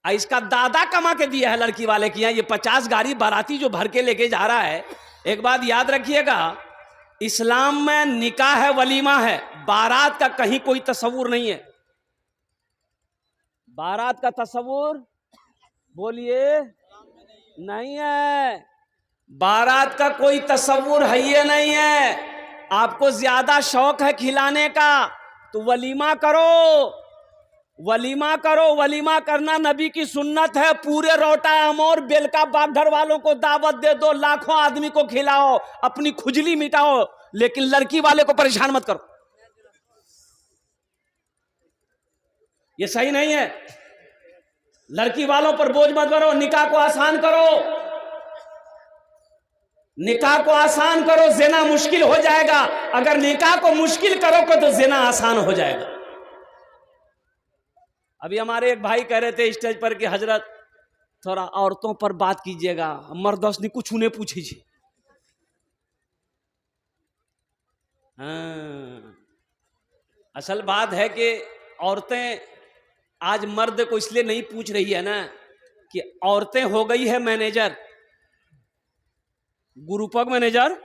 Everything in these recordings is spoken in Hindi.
इसका दादा कमा के दिया है लड़की वाले की। ये 50 गाड़ी बाराती जो भर के लेके जा रहा है। एक बात याद रखिएगा, इस्लाम में निकाह है, वलीमा है, बारात का कहीं कोई तस्वुर नहीं है। बारात का तस्वुर बोलिए नहीं है, बारात का कोई तस्वुर है ये नहीं है। आपको ज्यादा शौक है खिलाने का तो वलीमा करो, वलीमा करो। वलीमा करना नबी की सुन्नत है। पूरे रोटा अमौर बेलका बाग घर वालों को दावत दे दो, लाखों आदमी को खिलाओ, अपनी खुजली मिटाओ, लेकिन लड़की वाले को परेशान मत करो। ये सही नहीं है। लड़की वालों पर बोझ मत करो, निकाह को आसान करो, निकाह को आसान करो। ज़िना मुश्किल हो जाएगा। अगर निकाह को मुश्किल करोगे तो ज़िना आसान हो जाएगा। अभी हमारे एक भाई कह रहे थे स्टेज पर कि हजरत थोड़ा औरतों पर बात कीजिएगा, मर्दों ने कुछ उन्हें पूछी। हाँ, असल बात है कि औरतें आज मर्द को इसलिए नहीं पूछ रही है ना कि औरतें हो गई है मैनेजर, ग्रुप मैनेजर।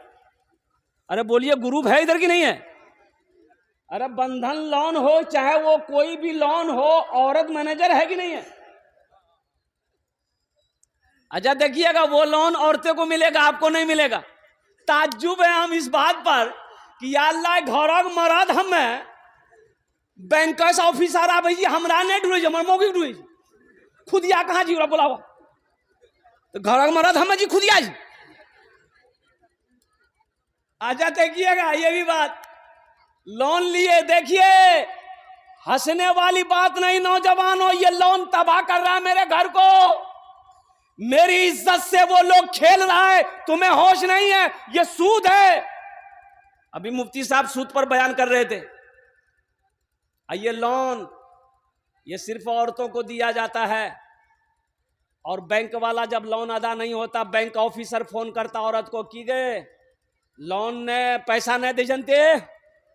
अरे बोलिए ग्रुप है इधर की नहीं है? अरे बंधन लोन हो चाहे वो कोई भी लोन हो, औरत मैनेजर है कि नहीं है? अच्छा देखिएगा, वो लोन औरतें को मिलेगा, आपको नहीं मिलेगा। ताज्जुब है हम इस बात पर कि या अल्लाह घर मरद हमें बैंकर्स ऑफिसर आ भाई हमरा नहीं ढूंढे, हमारे मौके ढूंढे खुद या कहाँ जी बोलावा तो घर मरद हमें जी खुद या जी। आजा देखिएगा ये भी बात, लोन लिए देखिए, हंसने वाली बात नहीं नौजवानों, ये लोन तबाह कर रहा है मेरे घर को। मेरी इज्जत से वो लोग खेल रहा है, तुम्हें होश नहीं है, ये सूद है। अभी मुफ्ती साहब सूद पर बयान कर रहे थे। ये लोन ये सिर्फ औरतों को दिया जाता है, और बैंक वाला जब लोन अदा नहीं होता, बैंक ऑफिसर फोन करता औरत को कि गए लोन ने पैसा नहीं दे जनते,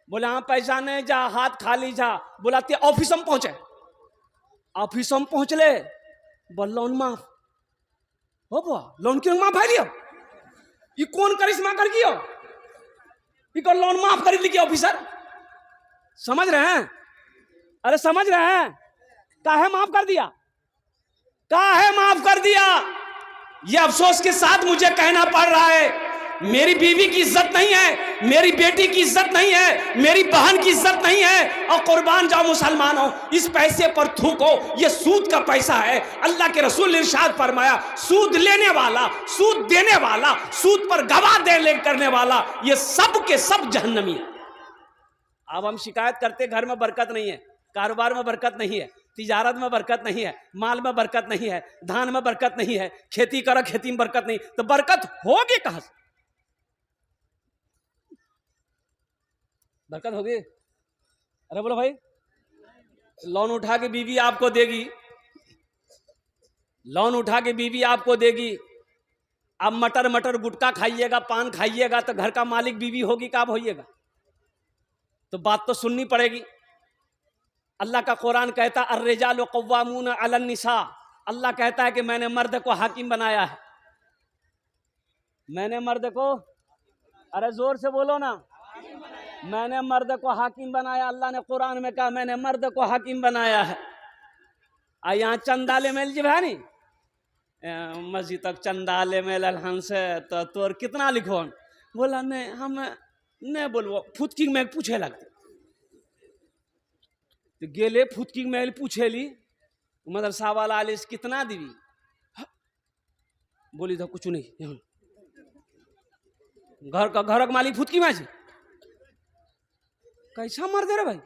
बोले हाँ पैसा नहीं, जा हाथ खाली जा। बोलाते ऑफिस में पहुंचे, ऑफिस में पहुंच ले, बोल लोन माफ हो बुआ, लोन क्यों माफ है लियो, ये कौन करिश्मा कर दियो, ये लोन माफ कर दी ऑफिसर। समझ रहे हैं? अरे समझ रहे हैं? काहे माफ कर दिया, काहे माफ कर दिया? ये अफसोस के साथ मुझे कहना पड़ रहा है, मेरी बीवी की इज्जत नहीं है, मेरी बेटी की इज्जत नहीं है, मेरी बहन की इज्जत नहीं है। और कुर्बान जाओ मुसलमानों, इस पैसे पर थूको, ये सूद का पैसा है। अल्लाह के रसूल ने इरशाद फरमाया, सूद लेने वाला, सूद देने वाला, सूद पर गवाह दे करने वाला, ये सब के सब जहन्नमी है। अब हम शिकायत करते घर में बरकत नहीं है, कारोबार में बरकत नहीं है, तिजारत में बरकत नहीं है, माल में बरकत नहीं है, धान में बरकत नहीं है, खेती करो खेती में बरकत नहीं, तो बरकत होगी कहां से? बरकत होगी? अरे बोलो भाई, लोन उठा के बीवी आपको देगी, लोन उठा के बीवी आपको देगी। अब मटर मटर गुटखा खाइएगा, पान खाइएगा, तो घर का मालिक बीवी होगी, कब होइएगा? तो बात तो सुननी पड़ेगी। अल्लाह का कुरान कहता है अर्रिजालु कव्वामून अलन निसा, अल्लाह कहता है कि मैंने मर्द को हाकिम बनाया है, मैंने मर्द को, अरे जोर से बोलो ना, मैंने मर्द को हाकिम बनाया। अल्लाह ने कुरान में कहा मैंने मर्द को हाकिम बनाया है। यहाँ चंदाले मेल जी भाई मस्जिद तक चंदाले मेल हंस तो तोर कितना लिखो, बोला नहीं हम नहीं बोलबो, फुटकी में पूछे लगते तो गेले फुटकी में पूछेली मदरसा वाला आलिस कितना दीवी, बोली तो कुछ नहीं, घर का मालिक फुटकी में कैसा मर दे रे भाई,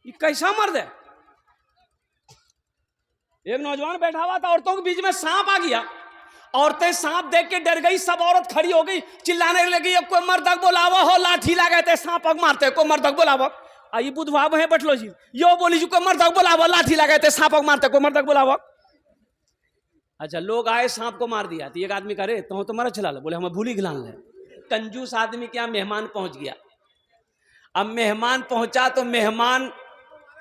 ये कैसा मर दे? एक नौजवान बैठा हुआ था, औरतों के बीच में सांप आ गया, औरतें सांप देख के डर गई, सब औरत खड़ी हो गई, चिल्लाने लगी कोई मर्दक बोलावा हो, लाठी लगाते सांप मारते, कोई मर्दक बोलावा। आई बुधवा वहीं बैठलो जी, यो बोली जी कोई मर्दक बोलावा, लाठी लगाते सांप मारते, कोई मर्दक बोलावा। अच्छा लोग आए, सांप को मार दिया। तो एक आदमी करे तो तुम्हारा चला लो, बोले हमें भूली गिलान ले। कंजूस आदमी क्या, मेहमान पहुंच गया। अब मेहमान पहुंचा तो मेहमान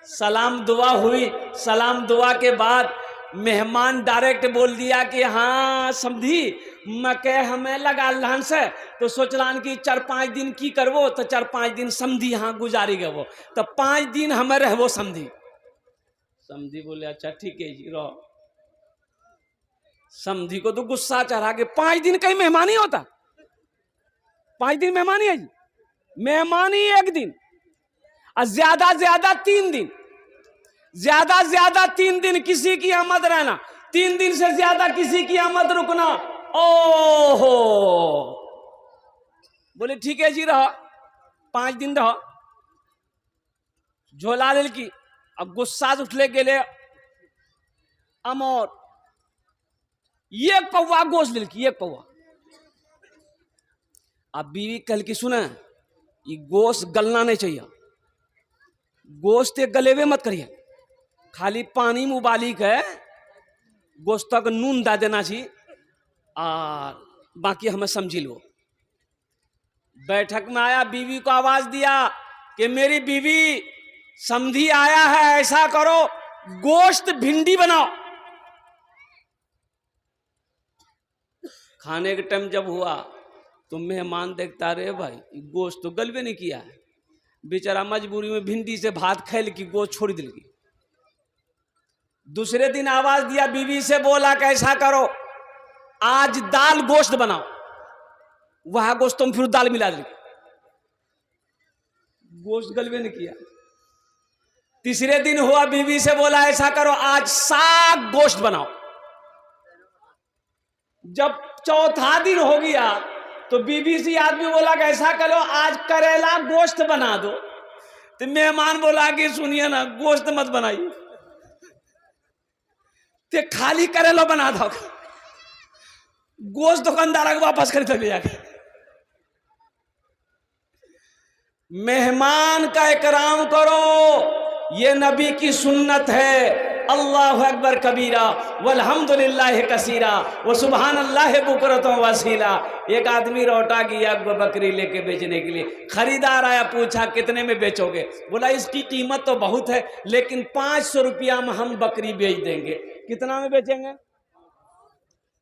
सलाम दुआ हुई, सलाम दुआ के बाद मेहमान डायरेक्ट बोल दिया कि हाँ समझी मके हमें लगा लहन से, तो सोचलान कि 4-5 दिन की करवो, तो 4-5 दिन समझी हाँ गुजारी गए वो, तो 5 दिन हमें रहवो समझी। समझी बोले अच्छा ठीक है जी रहो। समझी को तो गुस्सा चढ़ा के 5 दिन कहीं मेहमान ही होता, 5 दिन मेहमान ही है जी, मेहमान ही 1 दिन और ज्यादा ज्यादा 3 दिन, ज्यादा ज्यादा 3 दिन किसी की आमद रहना, 3 दिन से ज्यादा किसी की आमद रुकना। ओहो बोले ठीक है जी रहो, 5 दिन रहो। झोला लेल की अब गुस्सा से उठले गेले अमोर, ये पौवा गोश्त लेल की, 1 पौवा। अब बीवी कल की सुने ये गोश्त गलना नहीं चाहिए, गोश्त गलेवे मत करिए, खाली पानी में उबाली के गोश्त तक नून दा देना चाहिए और बाकी हमें समझी लो। बैठक में आया, बीवी को आवाज दिया कि मेरी बीवी समझी आया है, ऐसा करो गोश्त भिंडी बनाओ। खाने के टाइम जब हुआ तो मेहमान देखता रहे भाई गोश्त तो गलबे नहीं किया है, बेचारा मजबूरी में भिंडी से भात खेल की गोश्त छोड़ दिल की। दूसरे दिन आवाज दिया, बीवी से बोला कैसा करो आज दाल गोश्त बनाओ, वह गोश्त तुम फिर दाल मिला दी, गोश्त गलबे नहीं किया। तीसरे दिन हुआ, बीवी से बोला ऐसा करो आज साग गोश्त बनाओ। जब चौथा दिन हो गया तो बीवी से आदमी बोला कि ऐसा करो आज करेला गोश्त बना दो, तो मेहमान बोला कि सुनिए ना गोश्त मत बनाइए, ते खाली करेला बना दो, गोश्त दुकानदार को वापस खरीद ले जाके। मेहमान का इकराम करो, ये नबी की सुन्नत है। अल्लाहु अकबर कबीरा वल्हम्दुलिल्लाह कसीरा व सुबहानल्लाह बुकरतम वसीला। एक आदमी लौटा गया बकरी लेके बेचने के लिए, खरीदार आया, पूछा कितने में बेचोगे? बोला इसकी कीमत तो बहुत है लेकिन 500 रुपया में हम बकरी बेच देंगे। कितना में बेचेंगे?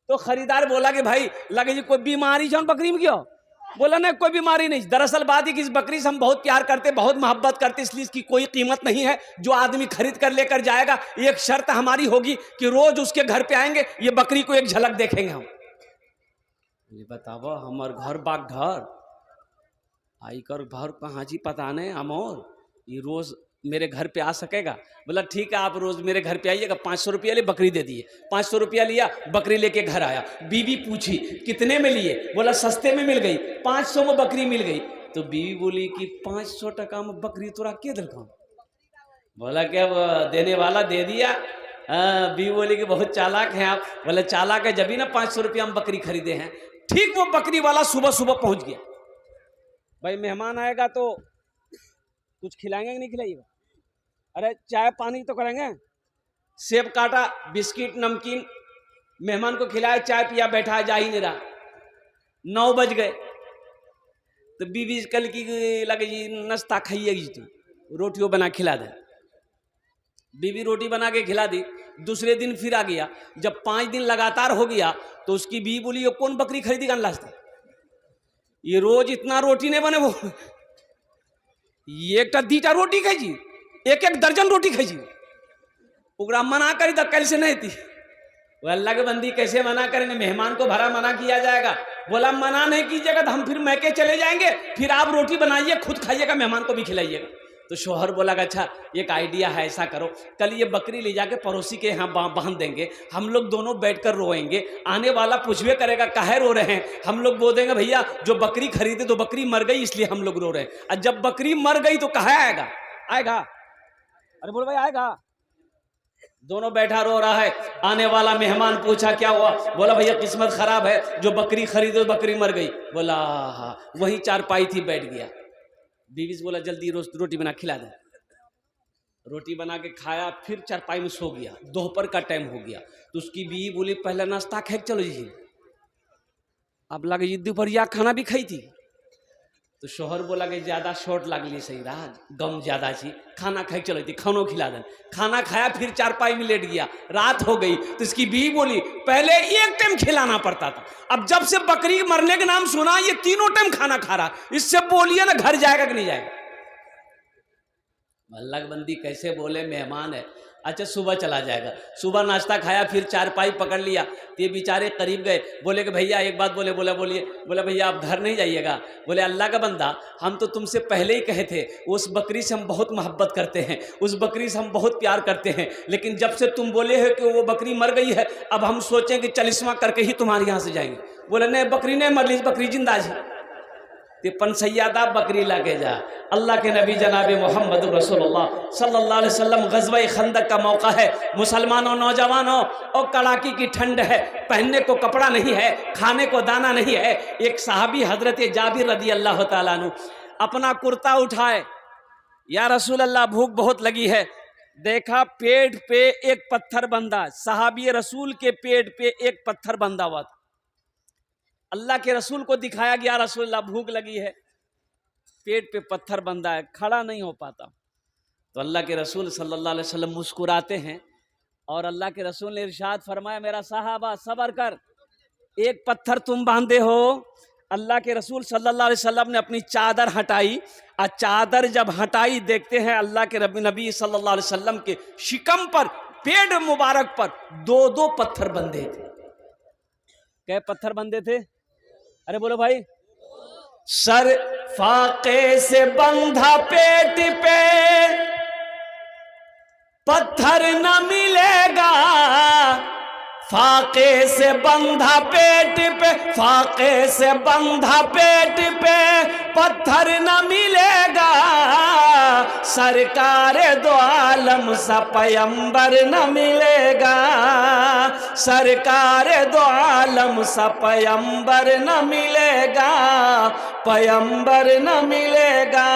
तो खरीदार बोला कि भाई लगे जी कोई बीमारी है बकरी में? क्यों? बोला नहीं कोई बीमारी नहीं, दरअसल बात है कि इस बकरी से हम बहुत प्यार करते, बहुत मोहब्बत करते, इसलिए इसकी कोई कीमत नहीं है। जो आदमी खरीद कर लेकर जाएगा, एक शर्त हमारी होगी कि रोज उसके घर पे आएंगे, ये बकरी को एक झलक देखेंगे हम। ये बताओ हमार घर बाग घर आई कर घर कहाँ जी पता नहीं अमोर, ये रोज मेरे घर पे आ सकेगा? बोला ठीक है आप रोज मेरे घर पे आइएगा, 500 रुपया ले, बकरी दे दिए। 500 रुपया लिया, बकरी लेके घर आया। बीवी पूछी कितने में लिए? बोला सस्ते में मिल गई, 500 में बकरी मिल गई। तो बीवी बोली कि 500 टका में बकरी तोरा के दिलका? बोला क्या देने वाला दे दिया। बीवी बोली कि बहुत चालाक हैं आप। बोले चालाक है जब ही ना 500 रुपया में बकरी खरीदे हैं। ठीक वो बकरी वाला सुबह सुबह पहुंच गया। भाई मेहमान आएगा तो कुछ खिलाएंगे कि नहीं खिलाइएगा? अरे चाय पानी तो करेंगे। सेब काटा, बिस्किट नमकीन मेहमान को खिलाया, चाय पिया, बैठा, जा ही नहीं रहा। 9 बज गए तो बीवी कल की लगे जी नाश्ता खाइए जी, तो रोटियों बना खिला दे। बीवी रोटी बना के खिला दी। दूसरे दिन फिर आ गया। जब 5 दिन लगातार हो गया तो उसकी बीवी बोली ये कौन बकरी खरीदेगा लास्ट, ये रोज इतना रोटी नहीं बने, वो एक दीटा रोटी खाई जी, 1-1 दर्जन रोटी खाई जी। ओकरा मना करी तो कल से नहीं थी। वो अल्लाह के बंदी कैसे मना करेंगे? मेहमान को भरा मना किया जाएगा। बोला मना नहीं कीजिएगा तो हम फिर मैके चले जाएंगे, फिर आप रोटी बनाइए खुद खाइएगा, मेहमान को भी खिलाइएगा। तो शोहर बोला अच्छा एक आइडिया है, ऐसा करो कल ये बकरी ले जाके पड़ोसी के यहाँ बांध देंगे, हम लोग दोनों बैठकर रोएंगे, आने वाला पूछवे करेगा काहे रो रहे हैं, हम लोग बोल देंगे भैया जो बकरी खरीदे तो बकरी मर गई इसलिए हम लोग रो रहे हैं, और जब बकरी मर गई तो कहा आएगा? आएगा? अरे बोल भाई आएगा। दोनों बैठा रो रहा है। आने वाला मेहमान पूछा क्या हुआ? बोला भैया किस्मत खराब है, जो बकरी खरीदे बकरी मर गई। बोला हाँ, वही चारपाई थी बैठ गया। बीवी से बोला जल्दी रोटी बना खिला दे। रोटी बना के खाया, फिर चारपाई में सो गया। दोपहर का टाइम हो गया तो उसकी बीवी बोली पहला नाश्ता खाए चलो जी। अब लगे जी दोपहरिया खाना भी खाई थी। तो शोहर बोला कि ज्यादा शॉर्ट लागली सही रहा, गम ज्यादा छी, खाना खाई चलो थी, खानो खिला दें। खाना खाया, फिर चारपाई में लेट गया, रात हो गई। तो इसकी बीवी बोली पहले एक टाइम खिलाना पड़ता था, अब जब से बकरी मरने के नाम सुना ये तीनों टाइम खाना खा रहा, इससे बोलिए ना घर जाएगा कि नहीं जाएगा। अल्लाह की बंदी कैसे बोले, मेहमान है। अच्छा सुबह चला जाएगा, सुबह नाश्ता खाया, फिर चारपाई पकड़ लिया। तो ये बेचारे करीब गए, बोले कि भैया एक बात बोले। बोले भैया आप घर नहीं जाइएगा। बोले अल्लाह का बंदा, हम तो तुमसे पहले ही कहे थे, उस बकरी से हम बहुत मोहब्बत करते हैं, उस बकरी से हम बहुत प्यार करते हैं, लेकिन जब से तुम बोले हो कि वो बकरी मर गई है, अब हम सोचें कि चलिस्मा करके ही तुम्हारे यहाँ से जाएंगे। बोले नहीं, बकरी नहीं मर ली, बकरी जिंदा है। ते पंसैयादा बकरी लाके जा। अल्लाह के नबी जनाब मोहम्मद रसूलुल्लाह सल्लल्लाहु अलैहि वसल्लम, ग़ज़वा खंदक का मौका है, मुसलमानों नौजवानों, और कड़ाकी की ठंड है, पहनने को कपड़ा नहीं है, खाने को दाना नहीं है। एक सहाबी हजरत जाबिर रदी अल्लाह ताला अन्हु अपना कुर्ता उठाए, या रसूल अल्लाह भूख बहुत लगी है। देखा पेट पे एक पत्थर बंधा, सहाबी रसूल के पेट पे एक पत्थर बंधा हुआ था। अल्लाह के रसूल को दिखाया गया, रसूलल्लाह भूख लगी है, पेट पे पत्थर बंधा है, खड़ा नहीं हो पाता। तो अल्लाह के रसूल सल्लल्लाहु अलैहि वसल्लम मुस्कुराते हैं, और अल्लाह के रसूल ने इरशाद फरमाया, मेरा साहबा सब्र कर, एक पत्थर तुम बांधे हो। अल्लाह के रसूल सल्लल्लाहु अलैहि वसल्लम ने अपनी चादर हटाई, और चादर जब हटाई, देखते हैं अल्लाह के नबी सल्लल्लाहु अलैहि वसल्लम के शिकम पर, पेट मुबारक पर दो दो पत्थर बंधे थे। क्या पत्थर बंधे थे? अरे बोलो भाई। सर फाके से बंधा पेट पे पत्थर न मिलेगा, फाके से बंधा पेट पे, फाके से बंधा पेट पे पत्थर न मिलेगा, सरकार दो आलम सा पैगंबर न मिलेगा, सरकार दो आलम सा पैगंबर न मिलेगा, पैगंबर न मिलेगा।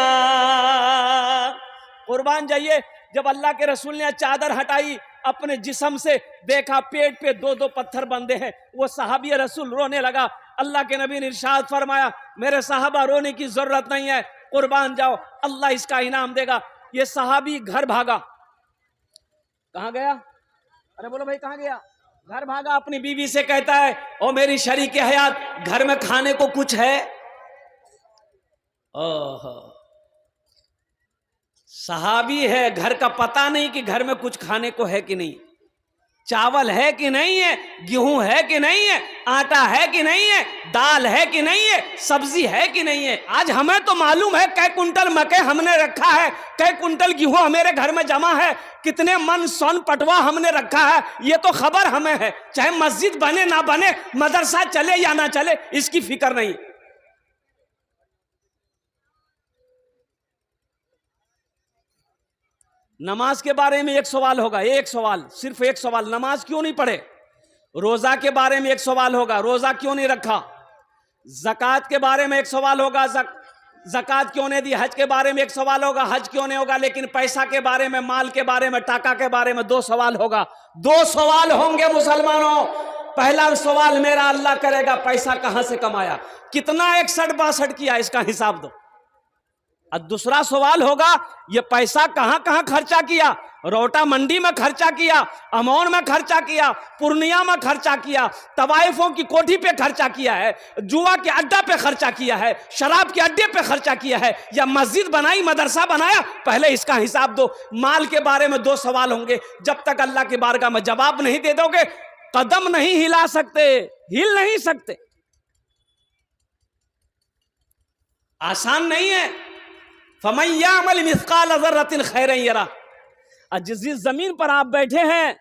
कुर्बान जाइए, जब अल्लाह के रसूल ने चादर हटाई, अपने जिस्म से देखा पेट पे दो दो पत्थर बंधे हैं, वो सहाबी रसूल रोने लगा। अल्लाह के नबी ने इरशाद फरमाया, मेरे साहबा रोने की जरूरत नहीं है, कुर्बान जाओ, अल्लाह इसका इनाम देगा। ये सहाबी घर भागा। कहाँ गया? अरे बोलो भाई, कहाँ गया? घर भागा, अपनी बीवी से कहता है, ओ मेरी शरीके हयात, घर में खाने को कुछ है? ओहो, सहाबी है, घर का पता नहीं कि घर में कुछ खाने को है कि नहीं, चावल है कि नहीं है, गेहूं है कि नहीं है, आटा है कि नहीं है, दाल है कि नहीं है, सब्जी है कि नहीं है। आज हमें तो मालूम है कै कुंटल मकई हमने रखा है, कै कुंटल गेहूं हमारे घर में जमा है, कितने मन सोन पटवा हमने रखा है, ये तो खबर हमें है। चाहे मस्जिद बने ना बने, मदरसा चले या ना चले, इसकी फिक्र नहीं। नमाज के बारे में एक सवाल होगा, एक सवाल, सिर्फ एक सवाल, नमाज क्यों नहीं पढ़े? रोजा के बारे में एक सवाल होगा, रोजा क्यों नहीं रखा? ज़कात के बारे में एक सवाल होगा, ज़कात क्यों नहीं दी? हज के बारे में एक सवाल होगा, हज क्यों नहीं होगा? लेकिन पैसा के बारे में, माल के बारे में, टाका के बारे में दो सवाल होगा। दो सवाल होंगे मुसलमानों। पहला सवाल मेरा अल्लाह करेगा, पैसा कहां से कमाया, कितना 61-62 किया, इसका हिसाब दो। और दूसरा सवाल होगा, ये पैसा कहां कहां खर्चा किया? रोटा मंडी में खर्चा किया, अमौन में खर्चा किया, पूर्णिया में खर्चा किया, तवाइफों की कोठी पे खर्चा किया है, जुआ के अड्डा पे खर्चा किया है, शराब के अड्डे पे खर्चा किया है, या मस्जिद बनाई, मदरसा बनाया? पहले इसका हिसाब दो। माल के बारे में दो सवाल होंगे, जब तक अल्लाह की बारगाह में जवाब नहीं दे दोगे, कदम नहीं हिला सकते, हिल नहीं सकते। आसान नहीं है। फमन यामल मिस्काल ज़र्रतिन खैरन यरा। जिस जमीन पर आप बैठे हैं,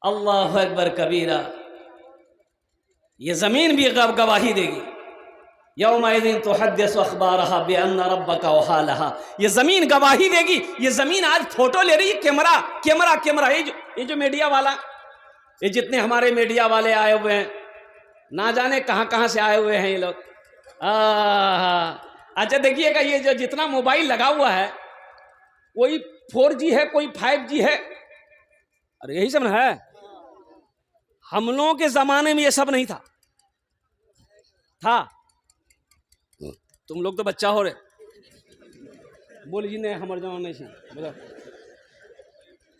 अल्लाहु अकबर कबीरा, ये जमीन भी गवाही देगी। यौमइज़िन तुहद्दिसु अख़बारहा बिअन्न रब्बका वहालहा। ये जमीन गवाही देगी। ये जमीन आज फोटो ले रही है, कैमरा कैमरा कैमरा। ये जो मीडिया वाला, ये जितने हमारे मीडिया वाले आए हुए हैं, ना जाने कहां कहां से आए हुए हैं ये लोग। अच्छा देखिएगा, ये जो जितना मोबाइल लगा हुआ है, कोई 4G है, कोई 5G है, अरे यही सब ना है। हम लोगों के जमाने में ये सब नहीं था। था? तुम लोग तो बच्चा हो रहे, बोल जी नहीं हमारे जमाने से बोलो।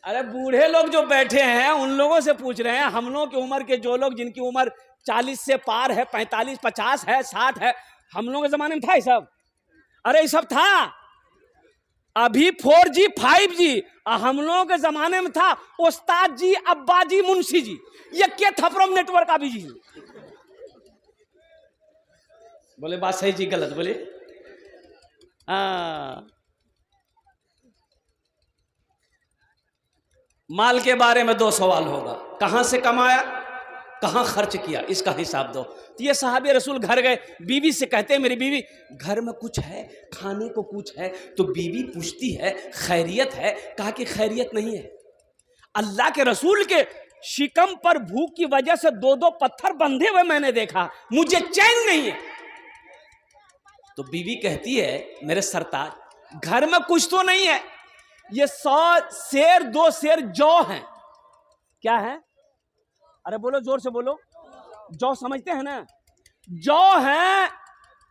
अरे बूढ़े लोग जो बैठे हैं उन लोगों से पूछ रहे हैं, हम लोग की उम्र के जो लोग जिनकी उम्र 40 से पार है, 45 50 है, 60 है, हम लोग के जमाने में था ये सब? अरे ये सब था अभी 4G 5G, हम लोगों के जमाने में था उस्ताद जी, अब्बा जी, मुंशी जी, ये क्या थपरम नेटवर्क अभी जी। बोले बात सही जी गलत बोले? माल के बारे में 2 सवाल होगा, कहां से कमाया, कहां खर्च किया, इसका हिसाब दो। तो ये साहबे रसूल घर गए, बीवी से कहते हैं मेरी बीवी घर में कुछ है, खाने को कुछ है? तो बीवी पूछती है खैरियत है? कहा कि खैरियत नहीं है। अल्लाह के रसूल के शिकम पर भूख की वजह से 2-2 पत्थर बंधे हुए मैंने देखा, मुझे चैन नहीं है। तो बीवी कहती है मेरे सरताज घर में कुछ तो नहीं है, ये 100 शेर 2 शेर जौ हैं। क्या है? अरे बोलो जोर से बोलो, जौ समझते हैं ना? जौ है,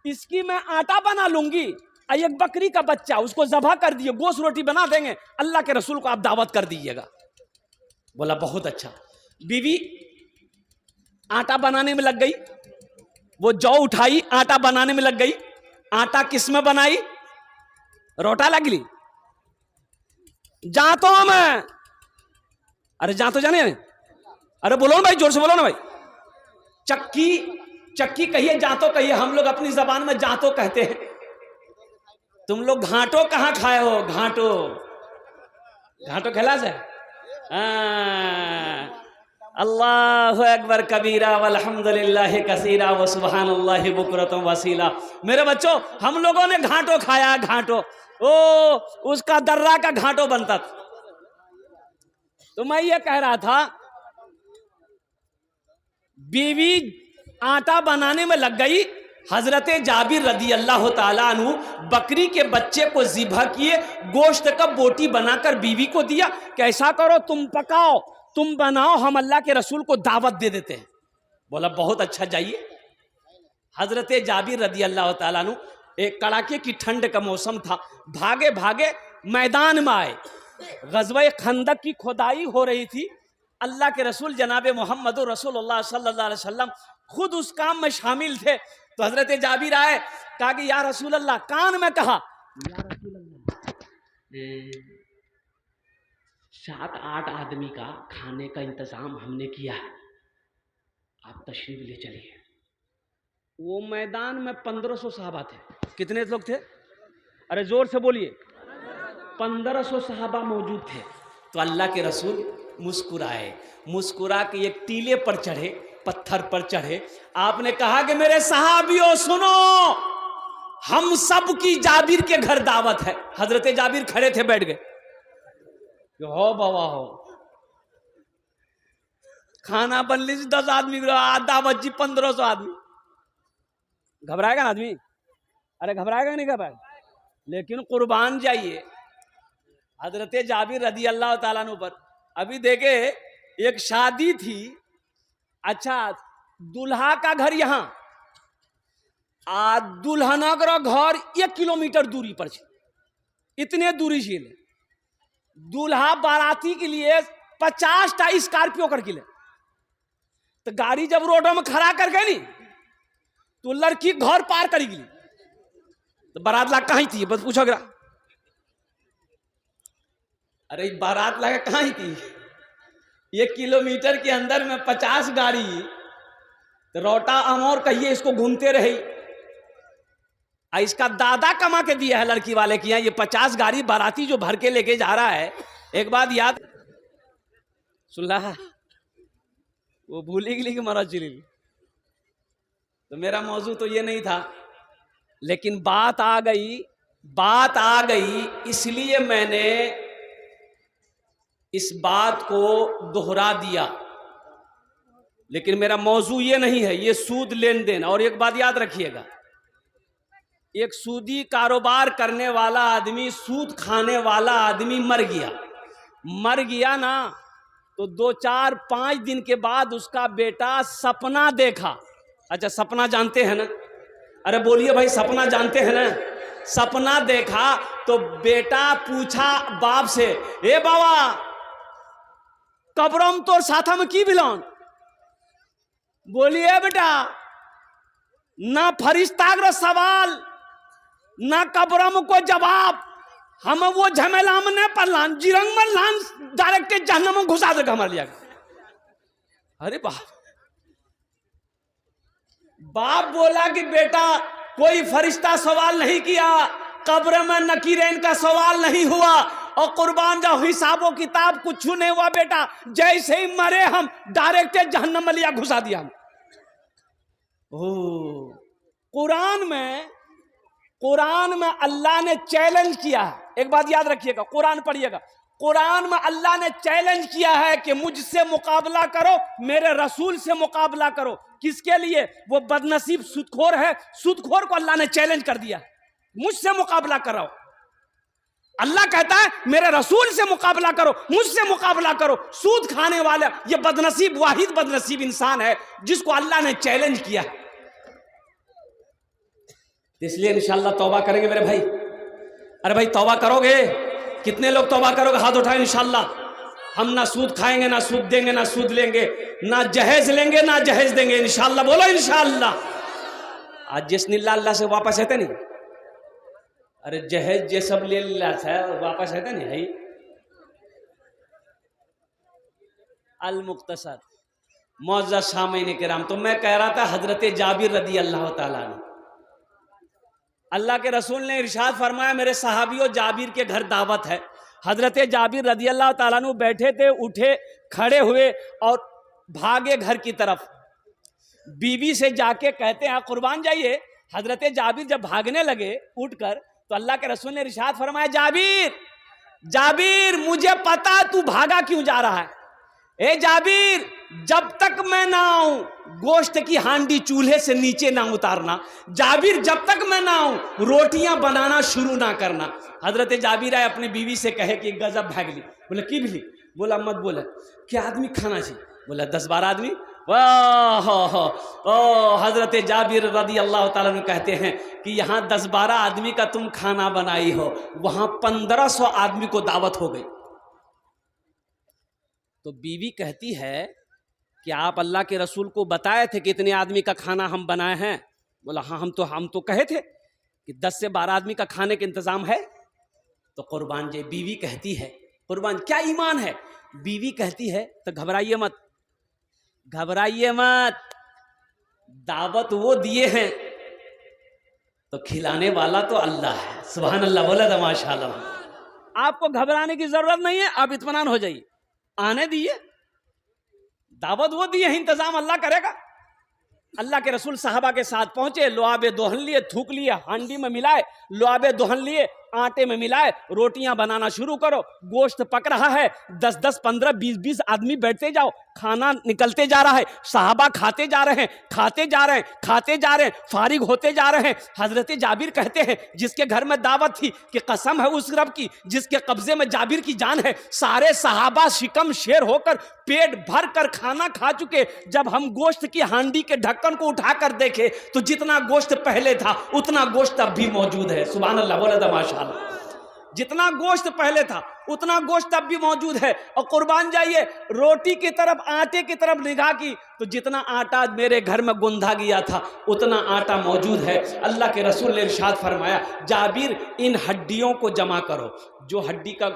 इसकी मैं आटा बना लूंगी, एक बकरी का बच्चा उसको ज़बह कर दिए, गोश्त रोटी बना देंगे, अल्लाह के रसूल को आप दावत कर दीजिएगा। बोला बहुत अच्छा। बीवी आटा बनाने में लग गई, वो जौ उठाई आटा बनाने में लग गई। आटा किस में बनाई? रोटा लगली जातो में। अरे जातो जाने? अरे बोलो ना भाई, जोर से बोलो ना भाई। चक्की, चक्की कहिए, जातो कहिए, हम लोग अपनी जबान में जातो कहते हैं। तुम लोग घाटो कहां खाए हो? घाटो, घाटो खिला जाए। अल्लाहु अकबर कबीरा वल्हम्दुलिल्लाहि कसीरा व सुब्हानल्लाहि बुकरतम वसीला। मेरे बच्चों हम लोगों ने घाटो खाया, घाटो, ओ उसका दर्रा का घाटो बनता था। तो मैं ये कह रहा था बीवी आटा बनाने में लग गई। हजरत जाबिर रदी अल्लाह ताला अन्हु बकरी के बच्चे को ज़िबह किए, गोश्त का बोटी बनाकर बीवी को दिया कि ऐसा करो तुम पकाओ, तुम बनाओ, हम अल्लाह के रसूल को दावत दे देते हैं। बोला बहुत अच्छा, जाइए। हजरत जाबिर रदी अल्लाह ताला अन्हु, एक कड़ाके की ठंड का मौसम था, भागे भागे मैदान में आए। गज़वे खंदक की खुदाई हो रही थी। अल्लाह के रसूल जनाब मोहम्मद रसूलुल्लाह सल्लल्लाहु अलैहि वसल्लम खुद उस काम में शामिल थे। तो हजरत जाबिर आए, कहा कि या रसूल अल्लाह, कान में कहा या रसूल अल्लाह 7-8 आदमी का खाने का इंतजाम हमने किया है, आप तशरीफ ले चलिए। वो मैदान में 1500 सहाबा थे। कितने लोग थे? अरे जोर से बोलिए। 1500 सहाबा मौजूद थे। तो अल्लाह के रसूल मुस्कुराए, मुस्कुरा के एक टीले पर चढ़े, पत्थर पर चढ़े। आपने कहा कि मेरे सहाबियों सुनो, हम सब की जाबिर के घर दावत है। हजरत जाबिर खड़े थे, बैठ गए। हो बाबा हो, खाना बन ली 10 आदमी दावत जी 1500 आदमी। घबराएगा ना आदमी? अरे घबराएगा नहीं घबराएगा? लेकिन कुर्बान जाइए हजरत जाबिर रदी अल्लाह ताला अन्हु पर। अभी देखे एक शादी थी, अच्छा दुल्हा का घर यहाँ, दुल्हना का घर 1 किलोमीटर दूरी पर छे, इतने दूरी से दूल्हा बाराती के लिए 50टा स्कॉर्पियो कर के ले। तो गाड़ी जब रोडों में खड़ा कर गई नी, तो लड़की घर पार करी गई। तो बारात ला कहीं थी, बस पूछो गिरा। अरे बारात लगा कहाँ थी? 1 किलोमीटर के अंदर में 50 गाड़ी, तो रोटा अमौर कहिए इसको घूमते रही। इसका दादा कमा के दिया है लड़की वाले की, ये 50 गाड़ी बाराती जो भर के लेके जा रहा है। एक बात याद सुन रहा, वो भूली गई कि मरा चिली। तो मेरा मौजू तो ये नहीं था, लेकिन बात आ गई, इसलिए मैंने इस बात को दोहरा दिया। लेकिन मेरा मौजू ये नहीं है, ये सूद लेन देन। और एक बात याद रखिएगा, एक सूदी कारोबार करने वाला आदमी, सूद खाने वाला आदमी मर गया ना, तो 2-4-5 दिन के बाद उसका बेटा सपना देखा। अच्छा सपना जानते हैं ना? अरे बोलिए भाई, सपना जानते हैं ना? सपना देखा तो बेटा पूछा बाप से, ए बाबा कब्रम तोर साथा में की बिलोन? बोलिए बेटा, ना फरिश्ता सवाल ना कब्रम को जवाब, हम वो झमेला में नहीं पड़लान, जिरंग में लान डायरेक्ट जहन्नम में घुसा देगा हमारे लिया। अरे बाप बोला कि बेटा कोई फरिश्ता सवाल नहीं किया, कब्र में नकीरेन का सवाल नहीं हुआ, और कुर्बान जाओ हिसाबो किताब कुछ नहीं हुआ बेटा, जैसे ही मरे हम डायरेक्ट जहन्नम में लिया घुसा दिया हम। कुरान में अल्लाह ने चैलेंज किया है, एक बात याद रखिएगा, कुरान पढ़िएगा, कुरान में अल्लाह ने चैलेंज किया है कि मुझसे मुकाबला करो, मेरे रसूल से मुकाबला करो। किसके लिए? वो बदनसीब सूदखोर है, सूदखोर को अल्लाह ने चैलेंज कर दिया, मुझसे मुकाबला करो। अल्लाह कहता है मेरे रसूल से मुकाबला करो, मुझसे मुकाबला करो। सूद खाने वाला ये बदनसीब, वाहिद बदनसीब इंसान है जिसको अल्लाह ने चैलेंज किया। इसलिए इंशाअल्लाह तौबा करेंगे मेरे भाई। अरे भाई तौबा करोगे? कितने लोग तौबा करोगे? हाथ उठाएं। इंशाअल्लाह हम ना सूद खाएंगे, ना सूद देंगे, ना सूद लेंगे, ना जहेज लेंगे, ना जहेज देंगे। इंशाअल्लाह बोलो इंशाअल्लाह। आज जिस नीला अल्लाह से वापस आते नहीं, अरे जहेज जे सब ले लिया था वापस आते नहीं है। अल मुख्तसर मौजूद सामईन किराम, तो मैं कह रहा था हजरत जाबिर रदी अल्लाह ताला ने, अल्लाह के रसूल ने इरशाद फरमाया, मेरे सहाबियों जाबिर के घर दावत है। हजरत जाबिर रदी अल्लाह ताला ने बैठे थे, उठे, खड़े हुए और भागे घर की तरफ। बीवी से जाके कहते हैं कुर्बान जाइए। हजरत जाबिर जब भागने लगे उठकर, तो अल्लाह के रसूल ने इरशाद फरमाया, जाबिर जाबिर मुझे पता तू भागा क्यों जा रहा है। ए जाबिर, जब तक मैं ना आऊं गोश्त की हांडी चूल्हे से नीचे ना उतारना। जाबिर जब तक मैं ना आऊं रोटियां बनाना शुरू ना करना। हजरत जाबिर आए अपनी बीवी से कहे कि गजब भागली। बोले की भी? बोला मत बोले, क्या आदमी खाना चाहिए? बोला 10-12 आदमी। हजरत जाबिर रदी अल्लाह ताला ने कहते हैं कि यहाँ 10-12 आदमी का तुम खाना बनाई हो, वहां 1500 आदमी को दावत हो गई। तो बीवी कहती है कि आप अल्लाह के रसूल को बताए थे कि इतने आदमी का खाना हम बनाए हैं? बोला हाँ, हम तो कहे थे कि 10 से 12 आदमी का खाने का इंतजाम है। तो कुर्बान जी बीवी कहती है, कुर्बान क्या ईमान है, बीवी कहती है तो घबराइए मत, घबराइए मत, दावत वो दिए हैं तो खिलाने वाला तो अल्लाह है। सुभान अल्लाह, बोला था माशाअल्लाह। आपको घबराने की जरूरत नहीं है, आप इत्मीनान हो जाइए, आने दिए, दावत वो दिए, इंतजाम अल्लाह करेगा। अल्लाह के रसूल साहबा के साथ पहुंचे, लुआबे दोहन लिए, थूक लिए, हांडी में मिलाए, लुआबे दोहन लिए, आटे में मिलाए, रोटियां बनाना शुरू करो। गोश्त पक रहा है, 10-10, 15, 20-20 आदमी बैठते जाओ, खाना निकलते जा रहा है, साहबा खाते जा रहे हैं, खाते जा रहे हैं, खाते जा रहे हैं, फारिग होते जा रहे हैं। हजरत जाबिर कहते हैं जिसके घर में दावत थी कि कसम है उस रब की जिसके कब्जे में जाबिर की जान है, सारे साहबा शिकम शेर होकर पेट भर कर खाना खा चुके। जब हम गोश्त की हांडी के ढक्कन को उठाकर देखे तो जितना गोश्त पहले था उतना गोश्त अब भी मौजूद है। सुभान अल्लाह, बोला था माशाअल्लाह। जितना गोश्त पहले था उतना गोश्त अब भी मौजूद है। और कुर्बान जाइए, रोटी की तरफ, आटे की तरफ निगाह की तो जितना आटा मेरे घर में गुंधा गया था उतना आटा मौजूद है। अल्लाह के रसूल ने इरशाद फरमाया, जाबिर इन हड्डियों को जमा करो। जो हड्डी का